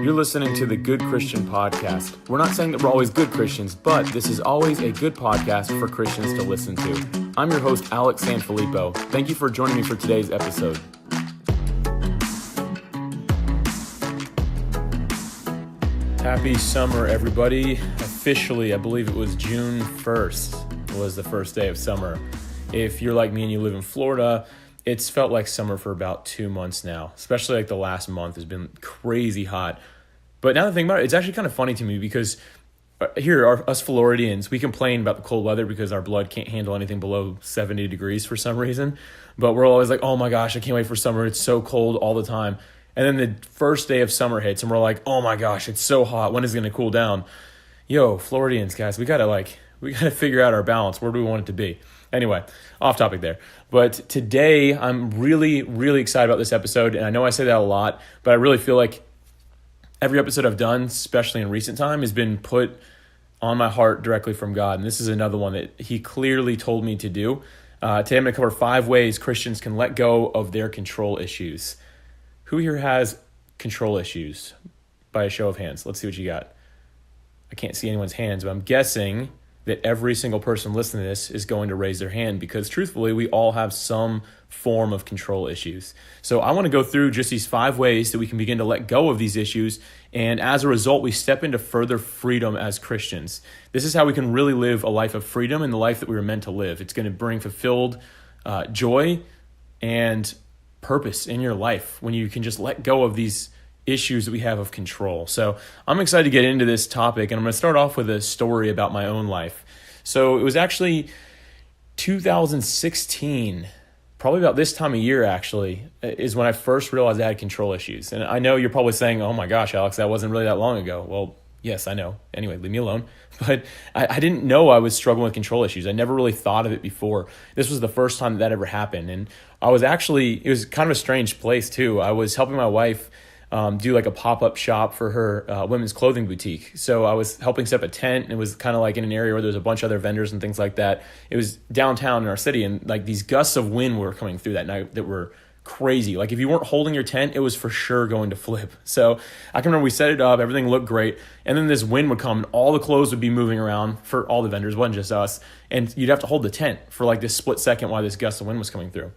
You're listening to the Good Christian Podcast. We're not saying that we're always good Christians, but this is always a good podcast for Christians to listen to. I'm your host, Alex Sanfilippo. Thank you for joining me for today's episode. Happy summer, everybody. Officially, I believe it was June 1st was the first day of summer. If you're like me and you live in Florida, it's felt like summer for about 2 months now, especially like the last month has been crazy hot. But now that I think about it, it's actually kind of funny to me because here, us Floridians, we complain about the cold weather because our blood can't handle anything below 70 degrees for some reason. But we're always like, oh my gosh, I can't wait for summer. It's so cold all the time. And then the first day of summer hits and we're like, oh my gosh, it's so hot. When is it going to cool down? Yo, Floridians, guys, we got to figure out our balance. Where do we want it to be? Anyway, off topic there. But today, I'm really, really excited about this episode. And I know I say that a lot, but I really feel like every episode I've done, especially in recent time, has been put on my heart directly from God. And this is another one that he clearly told me to do. Today, I'm going to cover 5 ways Christians can let go of their control issues. Who here has control issues? By a show of hands. Let's see what you got. I can't see anyone's hands, but I'm guessing that every single person listening to this is going to raise their hand because truthfully, we all have some form of control issues. So I want to go through just these 5 ways that we can begin to let go of these issues. And as a result, we step into further freedom as Christians. This is how we can really live a life of freedom and the life that we were meant to live. It's going to bring fulfilled joy and purpose in your life when you can just let go of these issues that we have of control. So I'm excited to get into this topic, and I'm going to start off with a story about my own life. So it was actually 2016, probably about this time of year actually, is when I first realized I had control issues. And I know you're probably saying, oh my gosh, Alex, that wasn't really that long ago. Well, yes, I know. Anyway, leave me alone. But I didn't know I was struggling with control issues. I never really thought of it before. This was the first time that ever happened. And it was kind of a strange place too. I was helping my wife do like a pop-up shop for her women's clothing boutique. So I was helping set up a tent, and it was kind of like in an area where there was a bunch of other vendors and things like that. It was downtown in our city, and like these gusts of wind were coming through that night that were crazy. Like if you weren't holding your tent, it was for sure going to flip. So I can remember we set it up, everything looked great, and then this wind would come and all the clothes would be moving around for all the vendors, it wasn't just us, and you'd have to hold the tent for like this split second while this gust of wind was coming through.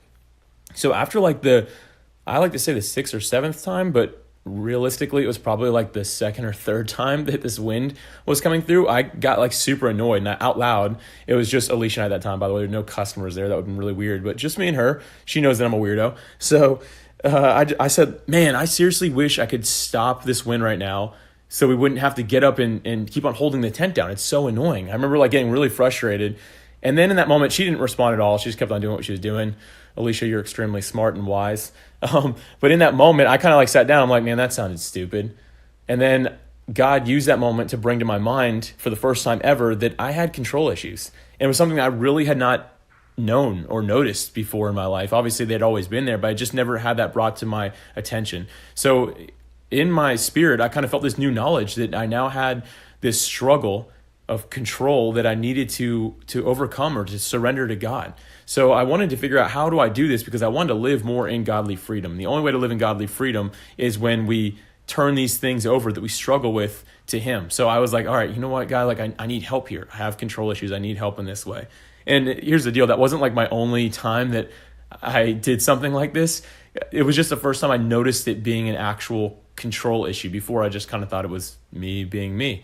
So after I like to say the 6th or 7th time, but realistically, it was probably like the 2nd or 3rd time that this wind was coming through. I got like super annoyed, and out loud, it was just Alicia and I at that time, by the way. There were no customers there. That would have been really weird, but just me and her. She knows that I'm a weirdo. So I said, man, I seriously wish I could stop this wind right now so we wouldn't have to get up and keep on holding the tent down. It's so annoying. I remember like getting really frustrated. And then in that moment, she didn't respond at all. She just kept on doing what she was doing. Alicia, you're extremely smart and wise. But in that moment, I kind of like sat down. I'm like, man, that sounded stupid. And then God used that moment to bring to my mind for the first time ever that I had control issues. And it was something that I really had not known or noticed before in my life. Obviously, they'd always been there, but I just never had that brought to my attention. So in my spirit, I kind of felt this new knowledge that I now had this struggle of control that I needed to overcome or to surrender to God. So I wanted to figure out, how do I do this? Because I wanted to live more in godly freedom. The only way to live in godly freedom is when we turn these things over that we struggle with to him. So I was like, all right, you know what, God, like I need help here. I have control issues. I need help in this way. And here's the deal. That wasn't like my only time that I did something like this. It was just the first time I noticed it being an actual control issue. Before, I just kind of thought it was me being me.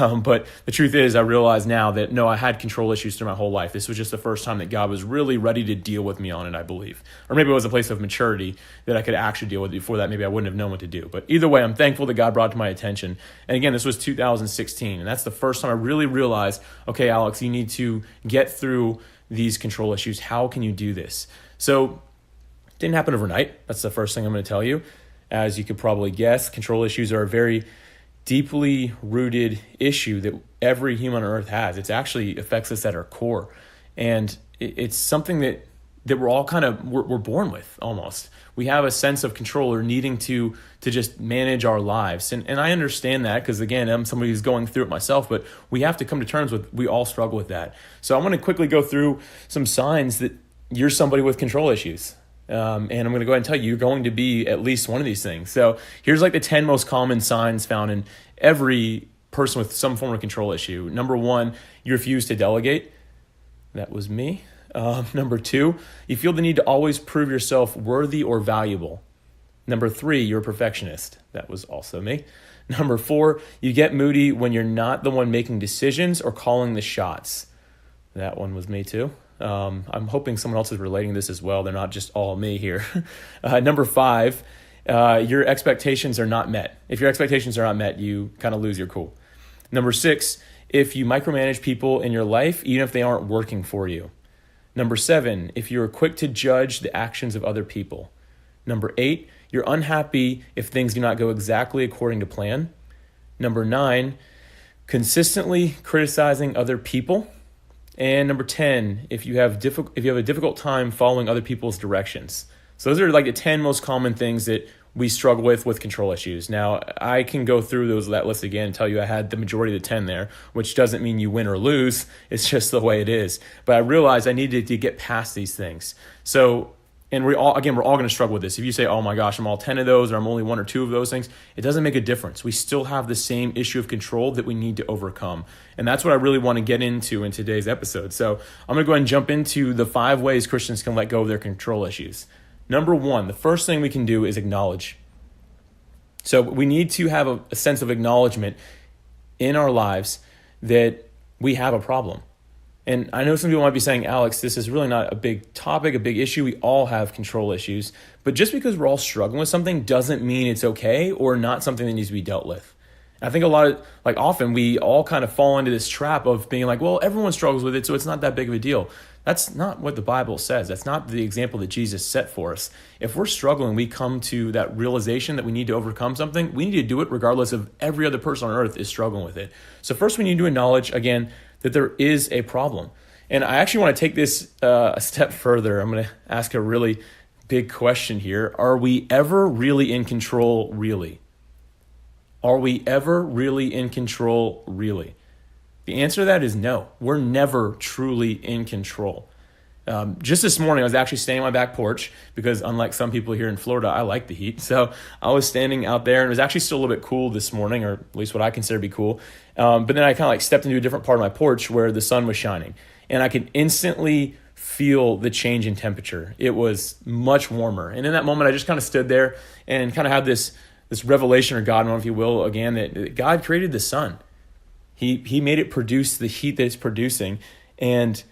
But the truth is, I realize now that no, I had control issues through my whole life. This was just the first time that God was really ready to deal with me on it, I believe. Or maybe it was a place of maturity that I could actually deal with. Before that, maybe I wouldn't have known what to do. But either way, I'm thankful that God brought it to my attention. And again, this was 2016. And that's the first time I really realized, okay, Alex, you need to get through these control issues. How can you do this? So it didn't happen overnight. That's the first thing I'm going to tell you. As you could probably guess, control issues are a very deeply rooted issue that every human on earth has. It actually affects us at our core. And it's something that we're all we're born with almost. We have a sense of control or needing to just manage our lives. And I understand that because, again, I'm somebody who's going through it myself, but we have to come to terms with, we all struggle with that. So I want to quickly go through some signs that you're somebody with control issues. And I'm going to go ahead and tell you, you're going to be at least one of these things. So here's like the 10 most common signs found in every person with some form of control issue. Number 1, you refuse to delegate. That was me. Number 2, you feel the need to always prove yourself worthy or valuable. Number 3, you're a perfectionist. That was also me. Number 4, you get moody when you're not the one making decisions or calling the shots. That one was me too. I'm hoping someone else is relating this as well. They're not just all me here. Number 5, your expectations are not met. If your expectations are not met, you kind of lose your cool. Number 6, if you micromanage people in your life, even if they aren't working for you. Number 7, if you're quick to judge the actions of other people. Number 8, you're unhappy if things do not go exactly according to plan. Number 9, consistently criticizing other people. And number 10, if you have a difficult time following other people's directions. So those are like the 10 most common things that we struggle with control issues. Now, I can go through that list again and tell you I had the majority of the 10 there, which doesn't mean you win or lose. It's just the way it is. But I realized I needed to get past these things. So, and we're all going to struggle with this. If you say, oh my gosh, I'm all 10 of those, or I'm only 1 or 2 of those things, it doesn't make a difference. We still have the same issue of control that we need to overcome. And that's what I really want to get into in today's episode. So I'm going to go ahead and jump into the 5 ways Christians can let go of their control issues. Number 1, the first thing we can do is acknowledge. So we need to have a sense of acknowledgement in our lives that we have a problem. And I know some people might be saying, Alex, this is really not a big topic, a big issue. We all have control issues. But just because we're all struggling with something doesn't mean it's okay or not something that needs to be dealt with. I think often we all kind of fall into this trap of being like, well, everyone struggles with it, so it's not that big of a deal. That's not what the Bible says. That's not the example that Jesus set for us. If we're struggling, we come to that realization that we need to overcome something. We need to do it regardless of every other person on earth is struggling with it. So first we need to acknowledge, again, that there is a problem. And I actually want to take this a step further. I'm going to ask a really big question here. Are we ever really in control, really? Are we ever really in control, really? The answer to that is no. We're never truly in control. Just this morning, I was actually standing on my back porch because unlike some people here in Florida, I like the heat. So I was standing out there and it was actually still a little bit cool this morning, or at least what I consider to be cool. But then I kind of stepped into a different part of my porch where the sun was shining and I could instantly feel the change in temperature. It was much warmer. And in that moment, I just kind of stood there and kind of had this revelation, or God, if you will, again, that God created the sun. He made it produce the heat that it's producing. And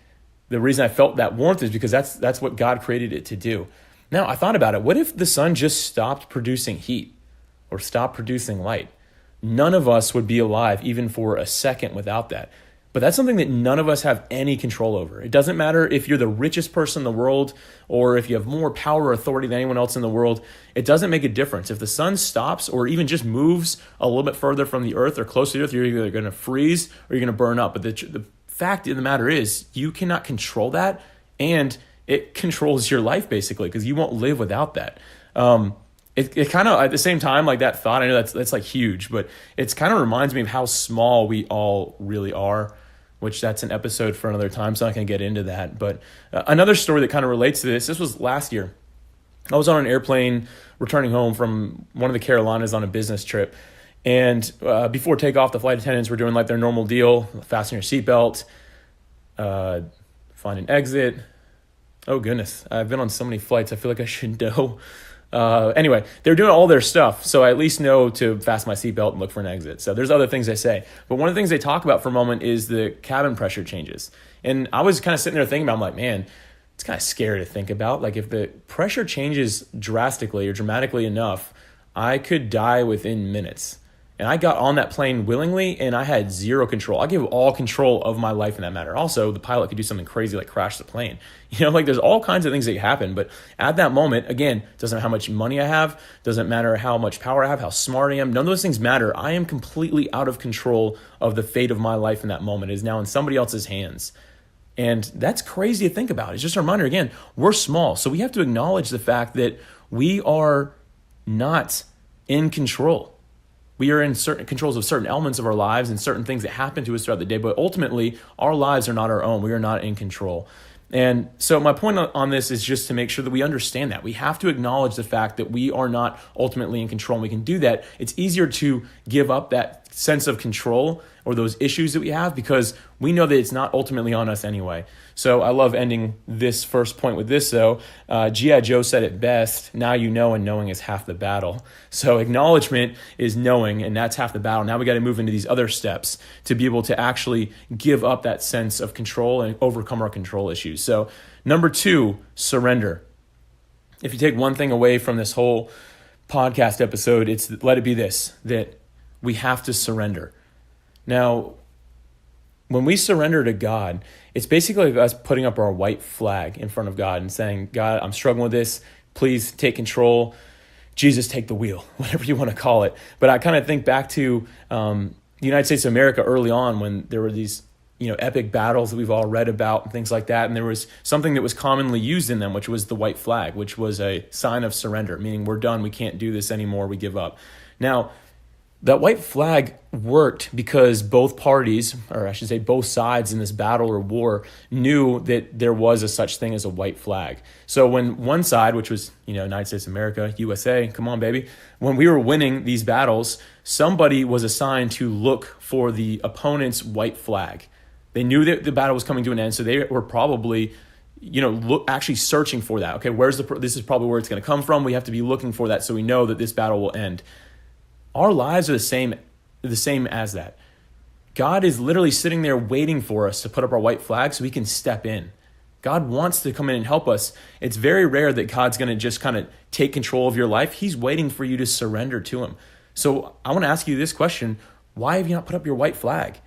the reason I felt that warmth is because that's what God created it to do. Now, I thought about it. What if the sun just stopped producing heat or stopped producing light? None of us would be alive even for a second without that. But that's something that none of us have any control over. It doesn't matter if you're the richest person in the world or if you have more power or authority than anyone else in the world. It doesn't make a difference. If the sun stops or even just moves a little bit further from the earth or close to the earth, you're either going to freeze or you're going to burn up. But the fact of the matter is you cannot control that, and it controls your life basically because you won't live without that. It kind of, at the same time, like that thought, I know that's like huge, but it's kind of reminds me of how small we all really are, which that's an episode for another time, so I'm not going to get into that. But another story that kind of relates to this was last year. I was on an airplane returning home from one of the Carolinas on a business trip. And before takeoff, the flight attendants were doing like their normal deal, fasten your seatbelt, find an exit. Oh, goodness. I've been on so many flights, I feel like I should know. Anyway, they're doing all their stuff, so I at least know to fasten my seatbelt and look for an exit. So there's other things they say. But one of the things they talk about for a moment is the cabin pressure changes. And I was kind of sitting there thinking about, I'm like, man, it's kind of scary to think about. Like if the pressure changes drastically or dramatically enough, I could die within minutes. And I got on that plane willingly, and I had zero control. I gave all control of my life in that matter. Also, the pilot could do something crazy like crash the plane. Like there's all kinds of things that happen. But at that moment, again, doesn't matter how much money I have, doesn't matter how much power I have, how smart I am. None of those things matter. I am completely out of control of the fate of my life in that moment. It is now in somebody else's hands. And that's crazy to think about. It's just a reminder, again, we're small. So we have to acknowledge the fact that we are not in control. We are in certain controls of certain elements of our lives and certain things that happen to us throughout the day, but ultimately our lives are not our own. We are not in control. And so my point on this is just to make sure that we understand that. We have to acknowledge the fact that we are not ultimately in control, and we can do that. It's easier to give up that sense of control or those issues that we have because we know that it's not ultimately on us anyway. So I love ending this first point with this though. G.I. Joe said it best, now you know, and knowing is half the battle. So acknowledgement is knowing, and that's half the battle. Now we got to move into these other steps to be able to actually give up that sense of control and overcome our control issues. So number 2, surrender. If you take one thing away from this whole podcast episode, it's let it be this, that we have to surrender. Now, when we surrender to God, it's basically like us putting up our white flag in front of God and saying, God, I'm struggling with this. Please take control. Jesus, take the wheel, whatever you want to call it. But I kind of think back to the United States of America early on when there were these epic battles that we've all read about and things like that. And there was something that was commonly used in them, which was the white flag, which was a sign of surrender, meaning we're done. We can't do this anymore. We give up. Now, that white flag worked because both parties, or I should say both sides in this battle or war, knew that there was a such thing as a white flag. So when one side, which was United States of America, USA, come on baby, when we were winning these battles, somebody was assigned to look for the opponent's white flag. They knew that the battle was coming to an end, so they were probably actually searching for that. Okay, this is probably where it's going to come from. We have to be looking for that so we know that this battle will end. Our lives are the same as that. God is literally sitting there waiting for us to put up our white flag so we can step in. God wants to come in and help us. It's very rare that God's going to just kind of take control of your life. He's waiting for you to surrender to him. So I want to ask you this question. Why have you not put up your white flag?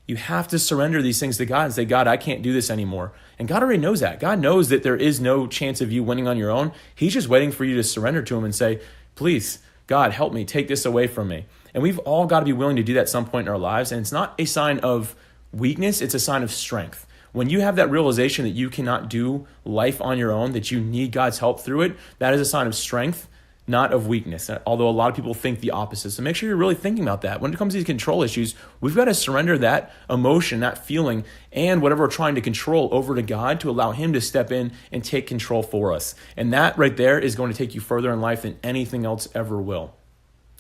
You have to surrender these things to God and say, God, I can't do this anymore. And God already knows that. God knows that there is no chance of you winning on your own. He's just waiting for you to surrender to him and say, please, God, help me, take this away from me. And we've all got to be willing to do that at some point in our lives. And it's not a sign of weakness, it's a sign of strength. When you have that realization that you cannot do life on your own, that you need God's help through it, that is a sign of strength, not of weakness. Although a lot of people think the opposite. So make sure you're really thinking about that. When it comes to these control issues, we've got to surrender that emotion, that feeling, and whatever we're trying to control over to God to allow him to step in and take control for us. And that right there is going to take you further in life than anything else ever will.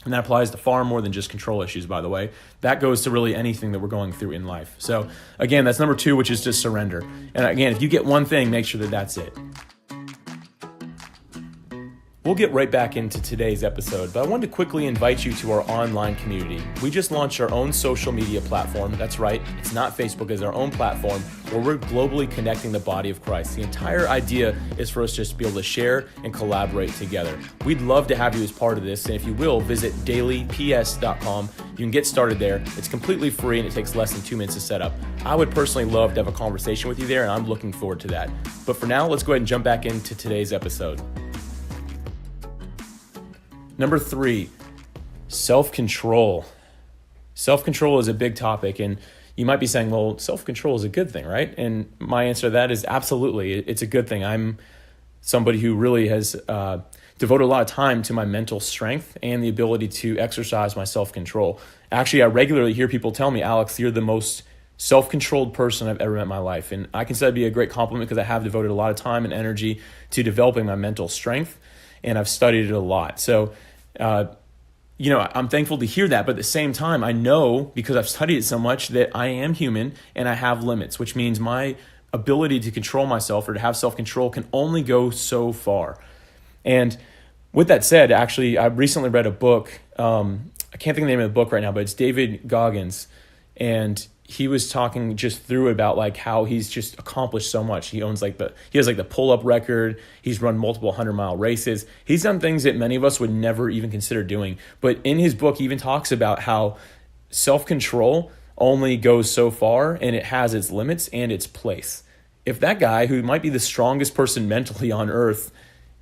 And that applies to far more than just control issues, by the way. That goes to really anything that we're going through in life. So again, that's number 2, which is just surrender. And again, if you get one thing, make sure that that's it. We'll get right back into today's episode, but I wanted to quickly invite you to our online community. We just launched our own social media platform. That's right, it's not Facebook, it's our own platform where we're globally connecting the body of Christ. The entire idea is for us just to be able to share and collaborate together. We'd love to have you as part of this, and if you will, visit dailyps.com. You can get started there. It's completely free and it takes less than 2 minutes to set up. I would personally love to have a conversation with you there, and I'm looking forward to that. But for now, let's go ahead and jump back into today's episode. Number 3, self-control. Self-control is a big topic, and you might be saying, well, self-control is a good thing, right? And my answer to that is absolutely. It's a good thing. I'm somebody who really has devoted a lot of time to my mental strength and the ability to exercise my self-control. Actually, I regularly hear people tell me, Alex, you're the most self-controlled person I've ever met in my life. And I consider that to be a great compliment because I have devoted a lot of time and energy to developing my mental strength, and I've studied it a lot. So I'm thankful to hear that, but at the same time, I know because I've studied it so much that I am human and I have limits, which means my ability to control myself or to have self-control can only go so far. And with that said, actually, I recently read a book. I can't think of the name of the book right now, but it's David Goggins, and he was talking just through about like how he's just accomplished so much. He has the pull-up record. He's run multiple 100-mile races. He's done things that many of us would never even consider doing. But in his book, he even talks about how self-control only goes so far and it has its limits and its place. If that guy, who might be the strongest person mentally on earth,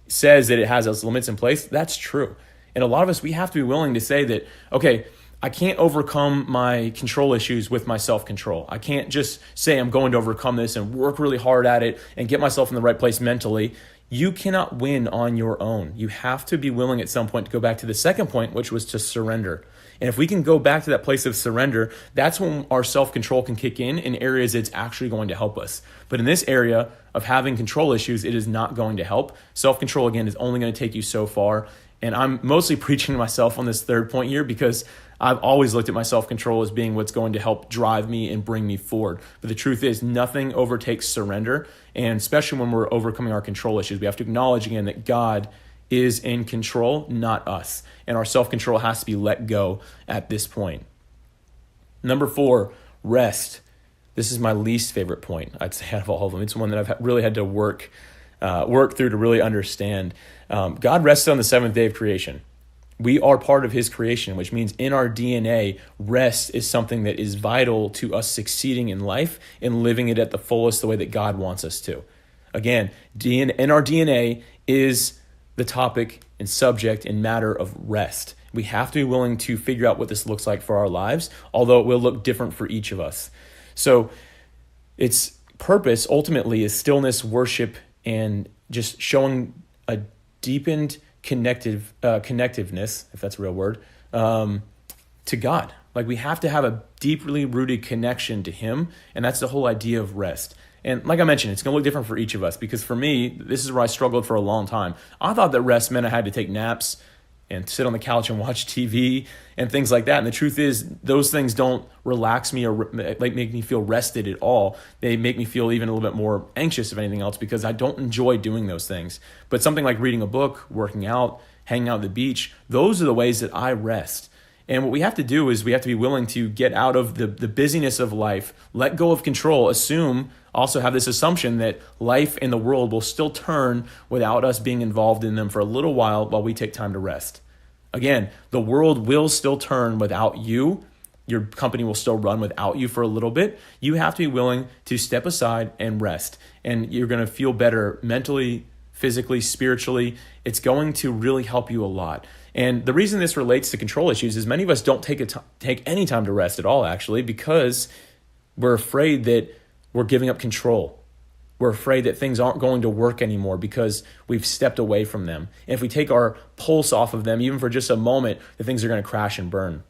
says that it has its limits in place, that's true. And a lot of us, we have to be willing to say that, okay, I can't overcome my control issues with my self-control. I can't just say I'm going to overcome this and work really hard at it and get myself in the right place mentally. You cannot win on your own. You have to be willing at some point to go back to the second point, which was to surrender. And if we can go back to that place of surrender, that's when our self-control can kick in areas it's actually going to help us. But in this area of having control issues, it is not going to help. Self-control, again, is only going to take you so far. And I'm mostly preaching to myself on this third point here because I've always looked at my self-control as being what's going to help drive me and bring me forward. But the truth is, nothing overtakes surrender. And especially when we're overcoming our control issues, we have to acknowledge again that God is in control, not us. And our self-control has to be let go at this point. Number 4, rest. This is my least favorite point, I'd say, out of all of them. It's one that I've really had to work through to really understand. God rested on the seventh day of creation. We are part of his creation, which means in our DNA, rest is something that is vital to us succeeding in life and living it at the fullest the way that God wants us to. Again, in our DNA is the topic and subject and matter of rest. We have to be willing to figure out what this looks like for our lives, although it will look different for each of us. So its purpose ultimately is stillness, worship, and just showing a deepened connectiveness, if that's a real word, to God. Like we have to have a deeply rooted connection to him, and that's the whole idea of rest. And like I mentioned, it's going to look different for each of us because for me, this is where I struggled for a long time. I thought that rest meant I had to take naps and sit on the couch and watch TV and things like that. And the truth is, those things don't relax me or like make me feel rested at all. They make me feel even a little bit more anxious, if anything else, because I don't enjoy doing those things. But something like reading a book, working out, hanging out at the beach, those are the ways that I rest. And what we have to do is we have to be willing to get out of the busyness of life, let go of control, also have this assumption that life and the world will still turn without us being involved in them for a little while we take time to rest. Again, the world will still turn without you. Your company will still run without you for a little bit. You have to be willing to step aside and rest. And you're going to feel better mentally, physically, spiritually. It's going to really help you a lot. And the reason this relates to control issues is many of us don't take any time to rest at all, actually, because we're afraid that we're giving up control. We're afraid that things aren't going to work anymore because we've stepped away from them. And if we take our pulse off of them, even for just a moment, the things are going to crash and burn.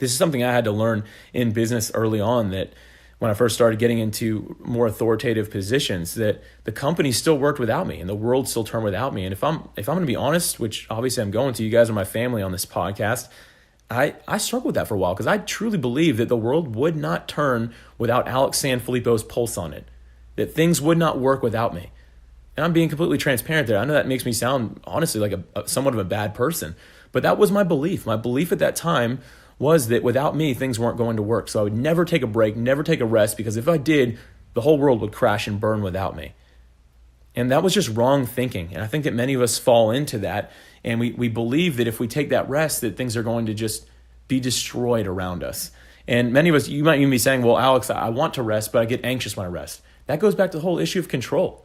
This is something I had to learn in business early on, that when I first started getting into more authoritative positions, that the company still worked without me and the world still turned without me. And if I'm going to be honest, which obviously I'm going to, you guys are my family on this podcast, I struggled with that for a while because I truly believed that the world would not turn without Alex Sanfilippo's pulse on it, that things would not work without me. And I'm being completely transparent there. I know that makes me sound, honestly, like somewhat of a bad person, but that was my belief. My belief at that time was that without me, things weren't going to work. So I would never take a break, never take a rest, because if I did, the whole world would crash and burn without me. And that was just wrong thinking. And I think that many of us fall into that. And we believe that if we take that rest, that things are going to just be destroyed around us. And many of us, you might even be saying, well, Alex, I want to rest, but I get anxious when I rest. That goes back to the whole issue of control.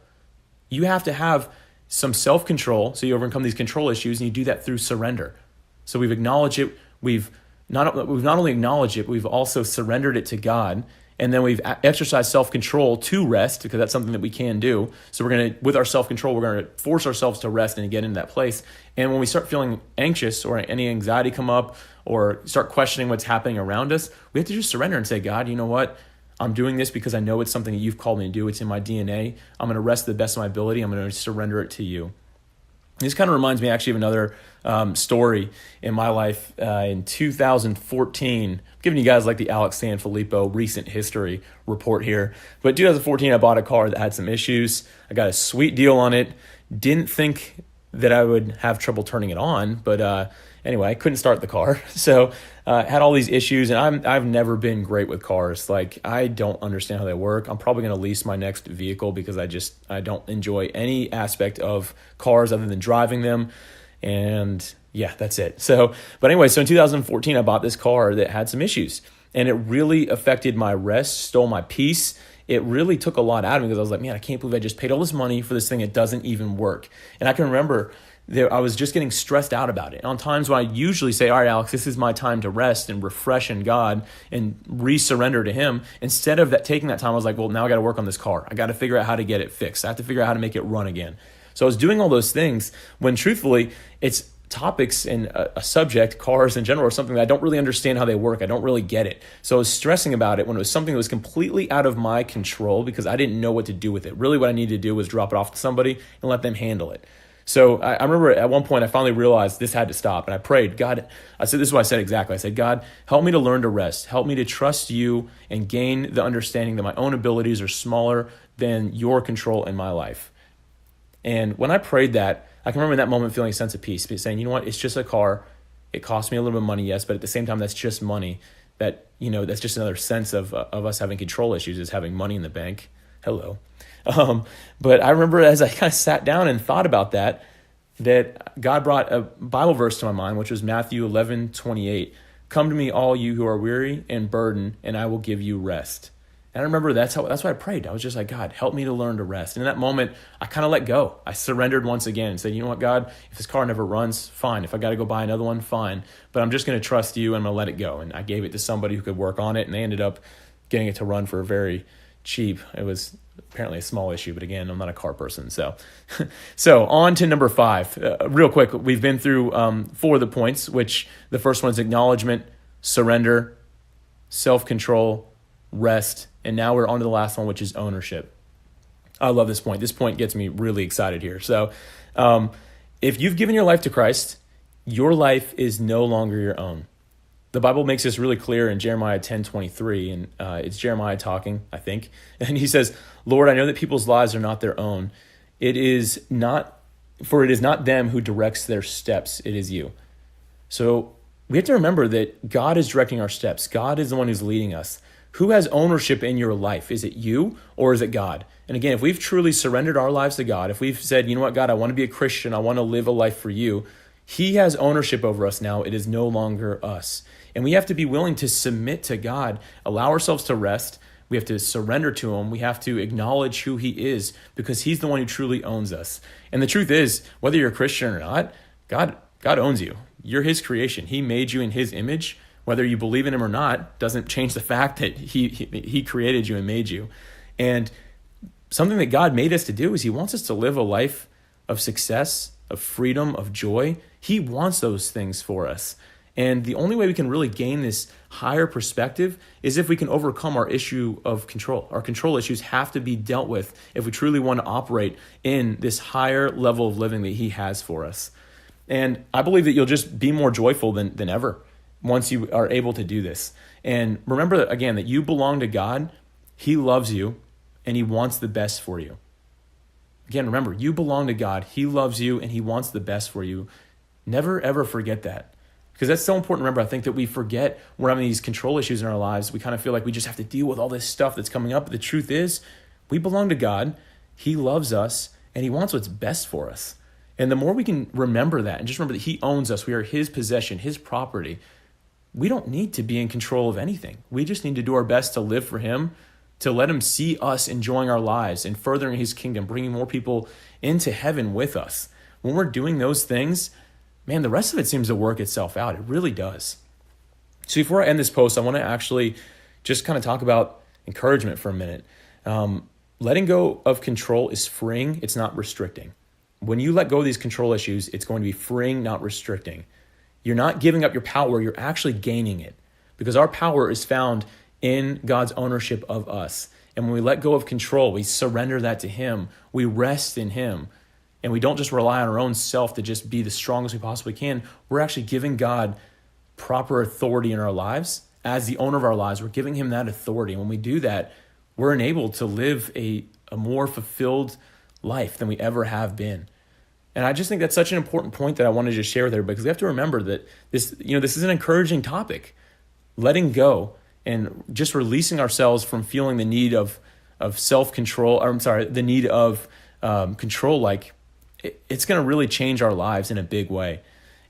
You have to have some self-control so you overcome these control issues, and you do that through surrender. So we've acknowledged it. We've not only acknowledged it, we've also surrendered it to God. And then we've exercised self-control to rest, because that's something that we can do. So with our self-control, we're going to force ourselves to rest and to get into that place. And when we start feeling anxious or any anxiety come up or start questioning what's happening around us, we have to just surrender and say, God, you know what? I'm doing this because I know it's something that you've called me to do. It's in my DNA. I'm going to rest to the best of my ability. I'm going to surrender it to you. This kind of reminds me actually of another story in my life. In 2014, I'm giving you guys like the Alex Sanfilippo recent history report here. But 2014, I bought a car that had some issues. I got a sweet deal on it. Didn't think that I would have trouble turning it on, but anyway, I couldn't start the car. So had all these issues, and I've never been great with cars. Like, I don't understand how they work. I'm probably going to lease my next vehicle because I don't enjoy any aspect of cars other than driving them. And yeah, that's it. So in 2014, I bought this car that had some issues, and it really affected my rest, stole my peace. It really took a lot out of me because I was like, man, I can't believe I just paid all this money for this thing. It doesn't even work. And I can remember I was just getting stressed out about it. And on times when I usually say, all right, Alex, this is my time to rest and refresh in God and re-surrender to him. Instead of taking that time, I was like, well, now I got to work on this car. I got to figure out how to get it fixed. I have to figure out how to make it run again. So I was doing all those things when truthfully, it's topics and a subject, cars in general, or something that I don't really understand how they work. I don't really get it. So I was stressing about it when it was something that was completely out of my control because I didn't know what to do with it. Really what I needed to do was drop it off to somebody and let them handle it. So I remember at one point I finally realized this had to stop, and I prayed, God, I said, this is what I said exactly. I said, God, help me to learn to rest. Help me to trust you and gain the understanding that my own abilities are smaller than your control in my life. And when I prayed that, I can remember in that moment feeling a sense of peace, saying, you know what, it's just a car. It costs me a little bit of money, yes, but at the same time, that's just money. That's just another sense of us having control issues, is having money in the bank. Hello. But I remember as I kind of sat down and thought about that God brought a Bible verse to my mind, which was Matthew 11:28. Come to me, all you who are weary and burdened, and I will give you rest. And I remember that's what I prayed. I was just like, God, help me to learn to rest. And in that moment, I kind of let go. I surrendered once again and said, you know what, God, if this car never runs, fine. If I got to go buy another one, fine. But I'm just going to trust you and I'm going to let it go. And I gave it to somebody who could work on it, and they ended up getting it to run for very cheap. It was apparently a small issue, but again, I'm not a car person. So on to number 5. Real quick, we've been through 4 of the points, which the first one is acknowledgement, surrender, self-control, rest, and now we're on to the last one, which is ownership. I love this point. This point gets me really excited here. So if you've given your life to Christ, your life is no longer your own. The Bible makes this really clear in Jeremiah 10:23, and it's Jeremiah talking, I think. And he says, Lord, I know that people's lives are not their own. It is not them who directs their steps, it is you. So we have to remember that God is directing our steps. God is the one who's leading us. Who has ownership in your life? Is it you or is it God? And again, if we've truly surrendered our lives to God, if we've said, you know what, God, I want to be a Christian, I want to live a life for you, He has ownership over us now. It is no longer us. And we have to be willing to submit to God, allow ourselves to rest. We have to surrender to Him. We have to acknowledge who He is because He's the one who truly owns us. And the truth is, whether you're a Christian or not, God owns you. You're His creation. He made you in His image. Whether you believe in Him or not doesn't change the fact that He created you and made you. And something that God made us to do is He wants us to live a life of success, of freedom, of joy. He wants those things for us. And the only way we can really gain this higher perspective is if we can overcome our issue of control. Our control issues have to be dealt with if we truly want to operate in this higher level of living that He has for us. And I believe that you'll just be more joyful than ever once you are able to do this. And remember, again, that you belong to God. He loves you, and He wants the best for you. Again, remember, you belong to God. He loves you, and He wants the best for you. Never, ever forget that. Because that's so important. Remember, I think that we forget we're having these control issues in our lives. We kind of feel like we just have to deal with all this stuff that's coming up. But the truth is, we belong to God. He loves us, and He wants what's best for us. And the more we can remember that, and just remember that He owns us, we are His possession, His property, we don't need to be in control of anything. We just need to do our best to live for Him, to let Him see us enjoying our lives and furthering His kingdom, bringing more people into heaven with us. When we're doing those things, man, the rest of it seems to work itself out. It really does. So before I end this post, I want to actually just kind of talk about encouragement for a minute. Letting go of control is freeing. It's not restricting. When you let go of these control issues, it's going to be freeing, not restricting. You're not giving up your power. You're actually gaining it because our power is found in God's ownership of us. And when we let go of control, we surrender that to Him. We rest in Him. And we don't just rely on our own self to just be the strongest we possibly can. We're actually giving God proper authority in our lives. As the owner of our lives, we're giving Him that authority. And when we do that, we're enabled to live a more fulfilled life than we ever have been. And I just think that's such an important point that I wanted to share there because we have to remember that this is an encouraging topic. Letting go and just releasing ourselves from feeling the need of self-control, the need of control, it's going to really change our lives in a big way.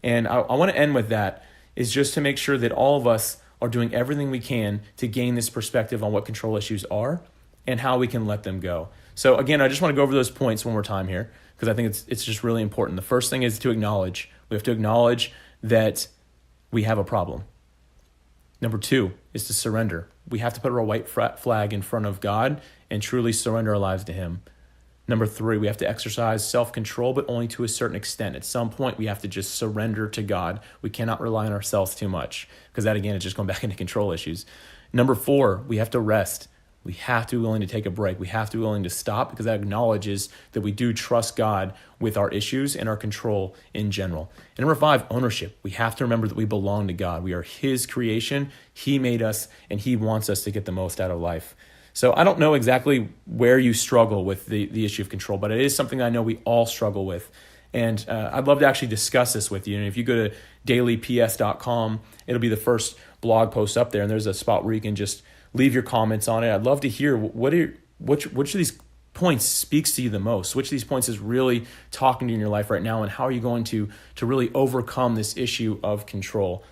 And I want to end with that, is just to make sure that all of us are doing everything we can to gain this perspective on what control issues are and how we can let them go. So again, I just want to go over those points one more time here because I think it's just really important. The first thing is to acknowledge. We have to acknowledge that we have a problem. Number 2 is to surrender. We have to put our white flag in front of God and truly surrender our lives to Him. Number 3, we have to exercise self-control, but only to a certain extent. At some point, we have to just surrender to God. We cannot rely on ourselves too much, because that, again, is just going back into control issues. Number 4, we have to rest. We have to be willing to take a break. We have to be willing to stop, because that acknowledges that we do trust God with our issues and our control in general. And number 5, ownership. We have to remember that we belong to God. We are His creation. He made us, and He wants us to get the most out of life. So I don't know exactly where you struggle with the issue of control, but it is something I know we all struggle with. And I'd love to actually discuss this with you. And if you go to dailyps.com, it'll be the first blog post up there. And there's a spot where you can just leave your comments on it. I'd love to hear which of these points speaks to you the most. Which of these points is really talking to you in your life right now? And how are you going to really overcome this issue of control?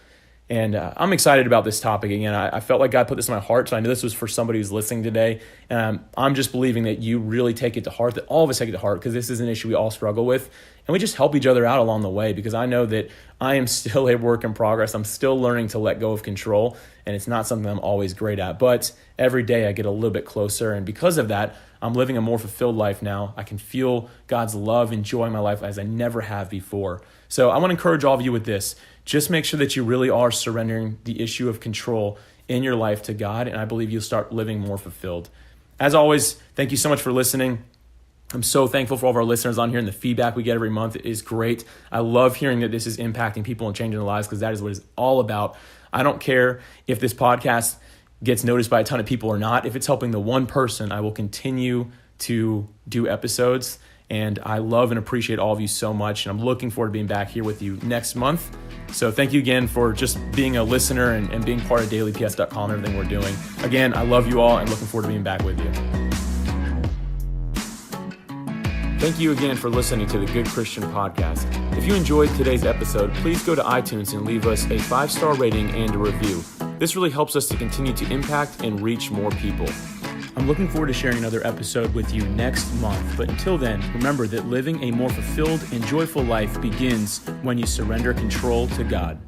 And I'm excited about this topic. Again, I felt like God put this in my heart, so I knew this was for somebody who's listening today. And I'm just believing that you really take it to heart, that all of us take it to heart, because this is an issue we all struggle with. And we just help each other out along the way, because I know that I am still a work in progress. I'm still learning to let go of control, and it's not something I'm always great at. But every day I get a little bit closer, and because of that, I'm living a more fulfilled life now. I can feel God's love and joy in my life as I never have before. So I want to encourage all of you with this. Just make sure that you really are surrendering the issue of control in your life to God, and I believe you'll start living more fulfilled. As always, thank you so much for listening. I'm so thankful for all of our listeners on here, and the feedback we get every month is great. I love hearing that this is impacting people and changing their lives, because that is what it's all about. I don't care if this podcast gets noticed by a ton of people or not. If it's helping the one person, I will continue to do episodes. And I love and appreciate all of you so much. And I'm looking forward to being back here with you next month. So thank you again for just being a listener and being part of dailyps.com and everything we're doing. Again, I love you all and looking forward to being back with you. Thank you again for listening to the Good Christian Podcast. If you enjoyed today's episode, please go to iTunes and leave us a 5-star rating and a review. This really helps us to continue to impact and reach more people. I'm looking forward to sharing another episode with you next month. But until then, remember that living a more fulfilled and joyful life begins when you surrender control to God.